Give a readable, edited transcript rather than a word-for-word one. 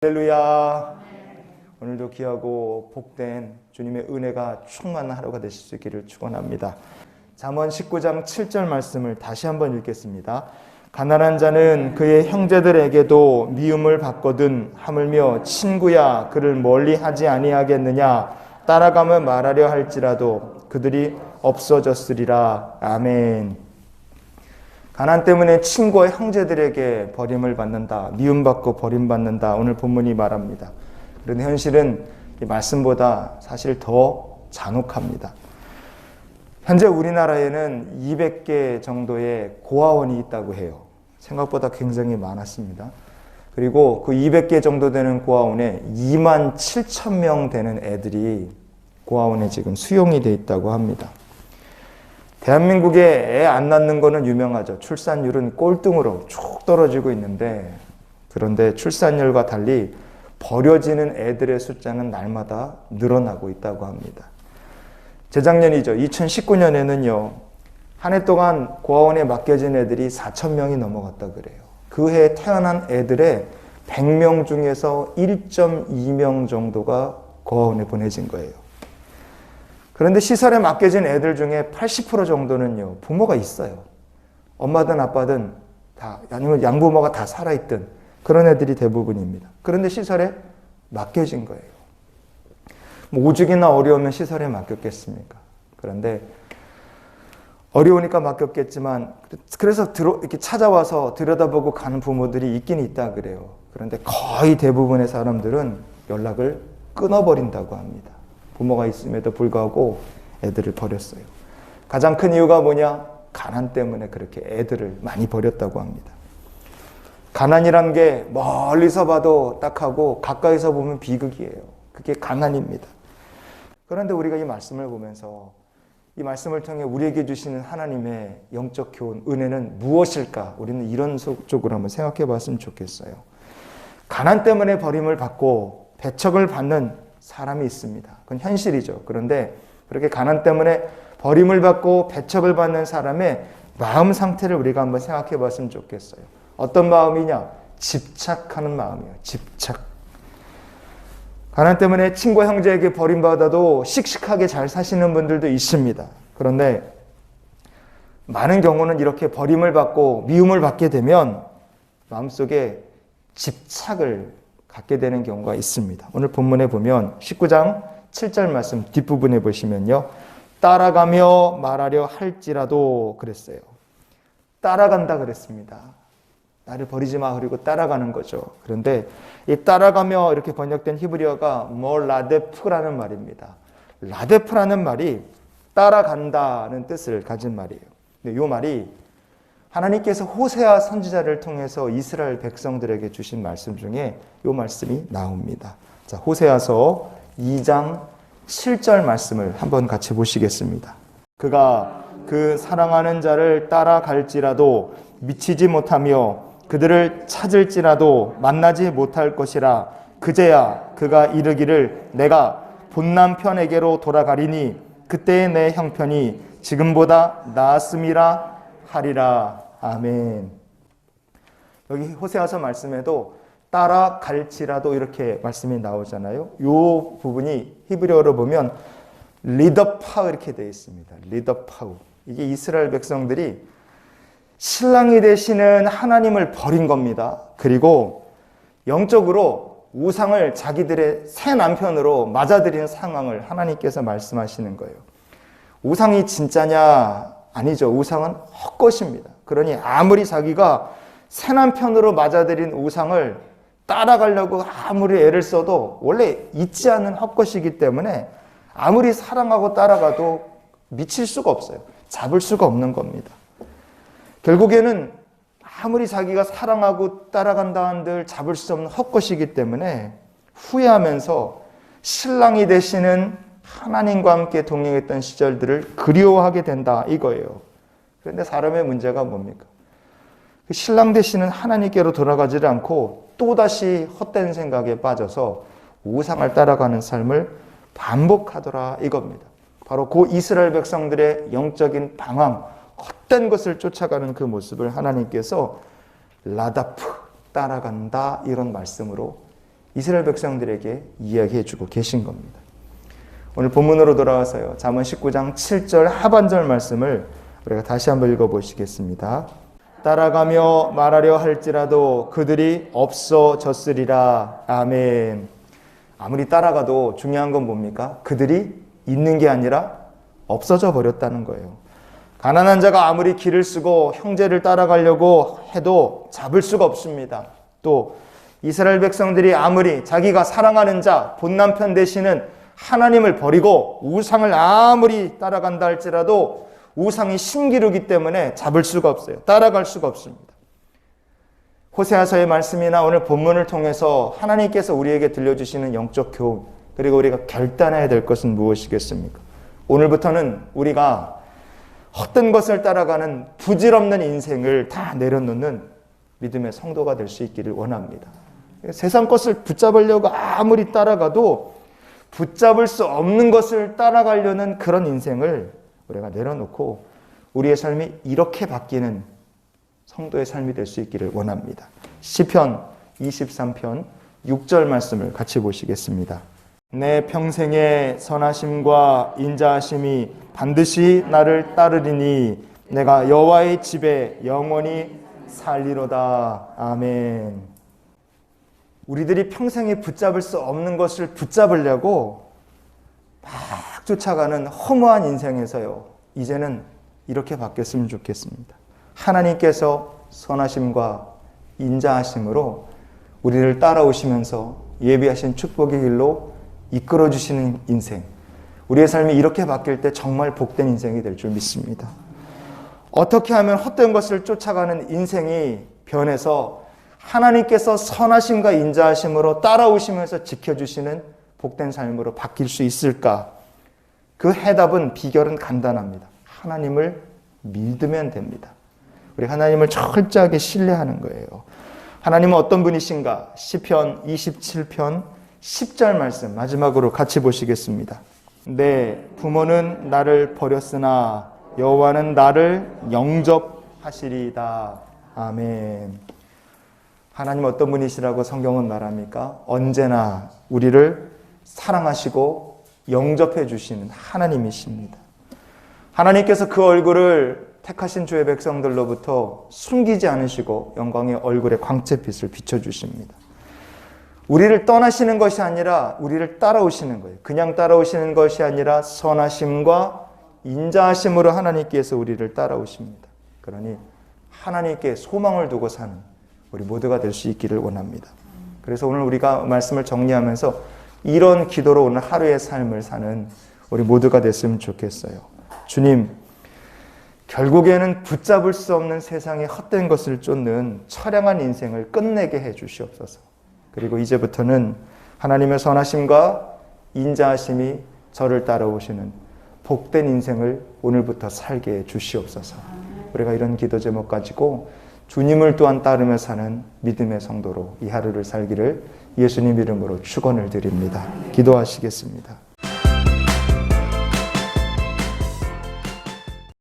할렐루야. 오늘도 귀하고 복된 주님의 은혜가 충만한 하루가 되실 수 있기를 축원합니다. 잠언 19장 7절 말씀을 다시 한번 읽겠습니다. 가난한 자는 그의 형제들에게도 미움을 받거든 하물며 친구야 그를 멀리하지 아니하겠느냐. 따라가며 말하려 할지라도 그들이 없어졌으리라. 아멘. 가난 때문에 친구와 형제들에게 버림을 받는다. 미움받고 버림받는다. 오늘 본문이 말합니다. 그런데 현실은 이 말씀보다 사실 더 잔혹합니다. 현재 우리나라에는 200개 정도의 고아원이 있다고 해요. 생각보다 굉장히 많았습니다. 그리고 그 200개 정도 되는 고아원에 2만 7천 명 되는 애들이 고아원에 지금 수용이 돼 있다고 합니다. 대한민국에 애 안 낳는 거는 유명하죠. 출산율은 꼴등으로 쭉 떨어지고 있는데, 그런데 출산율과 달리 버려지는 애들의 숫자는 날마다 늘어나고 있다고 합니다. 재작년이죠. 2019년에는요. 한 해 동안 고아원에 맡겨진 애들이 4천 명이 넘어갔다 그래요. 그 해에 태어난 애들의 100명 중에서 1.2명 정도가 고아원에 보내진 거예요. 그런데 시설에 맡겨진 애들 중에 80% 정도는요, 부모가 있어요. 엄마든 아빠든 다, 아니면 양부모가 다 살아있든 그런 애들이 대부분입니다. 그런데 시설에 맡겨진 거예요. 뭐 오죽이나 어려우면 시설에 맡겼겠습니까? 그런데 어려우니까 맡겼겠지만, 그래서 이렇게 찾아와서 들여다보고 가는 부모들이 있긴 있다 그래요. 그런데 거의 대부분의 사람들은 연락을 끊어버린다고 합니다. 부모가 있음에도 불구하고 애들을 버렸어요. 가장 큰 이유가 뭐냐? 가난 때문에 그렇게 애들을 많이 버렸다고 합니다. 가난이란 게 멀리서 봐도 딱하고 가까이서 보면 비극이에요. 그게 가난입니다. 그런데 우리가 이 말씀을 보면서 이 말씀을 통해 우리에게 주시는 하나님의 영적 교훈, 은혜는 무엇일까? 우리는 이런 쪽으로 한번 생각해 봤으면 좋겠어요. 가난 때문에 버림을 받고 배척을 받는 사람이 있습니다. 그건 현실이죠. 그런데 그렇게 가난 때문에 버림을 받고 배척을 받는 사람의 마음 상태를 우리가 한번 생각해 봤으면 좋겠어요. 어떤 마음이냐? 집착하는 마음이에요. 집착. 가난 때문에 친구와 형제에게 버림받아도 씩씩하게 잘 사시는 분들도 있습니다. 그런데 많은 경우는 이렇게 버림을 받고 미움을 받게 되면 마음속에 집착을 갖게 되는 경우가 있습니다. 오늘 본문에 보면 19장 7절 말씀 뒷부분에 보시면요. 따라가며 말하려 할지라도 그랬어요. 따라간다 그랬습니다. 나를 버리지 마. 그리고 따라가는 거죠. 그런데 이 따라가며 이렇게 번역된 히브리어가 라데프라는 말입니다. 라데프라는 말이 따라간다는 뜻을 가진 말이에요. 근데 이 말이 하나님께서 호세아 선지자를 통해서 이스라엘 백성들에게 주신 말씀 중에 이 말씀이 나옵니다. 자, 호세아서 2장 7절 말씀을 한번 같이 보시겠습니다. 그가 그 사랑하는 자를 따라갈지라도 미치지 못하며 그들을 찾을지라도 만나지 못할 것이라. 그제야 그가 이르기를 내가 본 남편에게로 돌아가리니 그때의 내 형편이 지금보다 나았음이라 하리라. 아멘. 여기 호세아서 말씀에도 따라갈지라도 이렇게 말씀이 나오잖아요. 이 부분이 히브리어로 보면 리더파우 이렇게 되어 있습니다. 리더파우. 이게 이스라엘 백성들이 신랑이 되시는 하나님을 버린 겁니다. 그리고 영적으로 우상을 자기들의 새 남편으로 맞아들이는 상황을 하나님께서 말씀하시는 거예요. 우상이 진짜냐? 아니죠. 우상은 헛것입니다. 그러니 아무리 자기가 새 남편으로 맞아들인 우상을 따라가려고 아무리 애를 써도 원래 있지 않은 헛것이기 때문에 아무리 사랑하고 따라가도 미칠 수가 없어요. 잡을 수가 없는 겁니다. 결국에는 아무리 자기가 사랑하고 따라간다 한들 잡을 수 없는 헛것이기 때문에 후회하면서 신랑이 되시는 하나님과 함께 동행했던 시절들을 그리워하게 된다 이거예요. 그런데 사람의 문제가 뭡니까? 그 신랑 되시는 하나님께로 돌아가지 않고 또다시 헛된 생각에 빠져서 우상을 따라가는 삶을 반복하더라 이겁니다. 바로 그 이스라엘 백성들의 영적인 방황, 헛된 것을 쫓아가는 그 모습을 하나님께서 라다프, 따라간다 이런 말씀으로 이스라엘 백성들에게 이야기해 주고 계신 겁니다. 오늘 본문으로 돌아와서요. 잠언 19장 7절 하반절 말씀을 우리가 다시 한번 읽어보시겠습니다. 따라가며 말하려 할지라도 그들이 없어졌으리라. 아멘. 아무리 따라가도 중요한 건 뭡니까? 그들이 있는 게 아니라 없어져 버렸다는 거예요. 가난한 자가 아무리 길을 쓰고 형제를 따라가려고 해도 잡을 수가 없습니다. 또 이스라엘 백성들이 아무리 자기가 사랑하는 자, 본 남편 되시는 하나님을 버리고 우상을 아무리 따라간다 할지라도 우상이 신기루기 때문에 잡을 수가 없어요. 따라갈 수가 없습니다. 호세아서의 말씀이나 오늘 본문을 통해서 하나님께서 우리에게 들려주시는 영적 교훈, 그리고 우리가 결단해야 될 것은 무엇이겠습니까? 오늘부터는 우리가 헛된 것을 따라가는 부질없는 인생을 다 내려놓는 믿음의 성도가 될 수 있기를 원합니다. 세상 것을 붙잡으려고 아무리 따라가도 붙잡을 수 없는 것을 따라가려는 그런 인생을 우리가 내려놓고 우리의 삶이 이렇게 바뀌는 성도의 삶이 될 수 있기를 원합니다. 시편 23편 6절 말씀을 같이 보시겠습니다. 내 평생의 선하심과 인자하심이 반드시 나를 따르리니 내가 여호와의 집에 영원히 살리로다. 아멘. 우리들이 평생에 붙잡을 수 없는 것을 붙잡으려고 막 쫓아가는 허무한 인생에서요, 이제는 이렇게 바뀌었으면 좋겠습니다. 하나님께서 선하심과 인자하심으로 우리를 따라오시면서 예비하신 축복의 길로 이끌어주시는 인생, 우리의 삶이 이렇게 바뀔 때 정말 복된 인생이 될 줄 믿습니다. 어떻게 하면 헛된 것을 쫓아가는 인생이 변해서 하나님께서 선하심과 인자하심으로 따라오시면서 지켜주시는 복된 삶으로 바뀔 수 있을까? 그 해답은, 비결은 간단합니다. 하나님을 믿으면 됩니다. 우리 하나님을 철저하게 신뢰하는 거예요. 하나님은 어떤 분이신가? 시편 27편 10절 말씀 마지막으로 같이 보시겠습니다. 내 부모는 나를 버렸으나 여호와는 나를 영접하시리이다. 아멘. 하나님 어떤 분이시라고 성경은 말합니까? 언제나 우리를 사랑하시고 영접해 주시는 하나님이십니다. 하나님께서 그 얼굴을 택하신 주의 백성들로부터 숨기지 않으시고 영광의 얼굴에 광채빛을 비춰주십니다. 우리를 떠나시는 것이 아니라 우리를 따라오시는 거예요. 그냥 따라오시는 것이 아니라 선하심과 인자하심으로 하나님께서 우리를 따라오십니다. 그러니 하나님께 소망을 두고 사는 우리 모두가 될 수 있기를 원합니다. 그래서 오늘 우리가 말씀을 정리하면서 이런 기도로 오늘 하루의 삶을 사는 우리 모두가 됐으면 좋겠어요. 주님, 결국에는 붙잡을 수 없는 세상의 헛된 것을 쫓는 처량한 인생을 끝내게 해 주시옵소서. 그리고 이제부터는 하나님의 선하심과 인자하심이 저를 따라오시는 복된 인생을 오늘부터 살게 해 주시옵소서. 우리가 이런 기도 제목 가지고 주님을 또한 따르며 사는 믿음의 성도로 이 하루를 살기를 예수님 이름으로 축원을 드립니다. 기도하시겠습니다.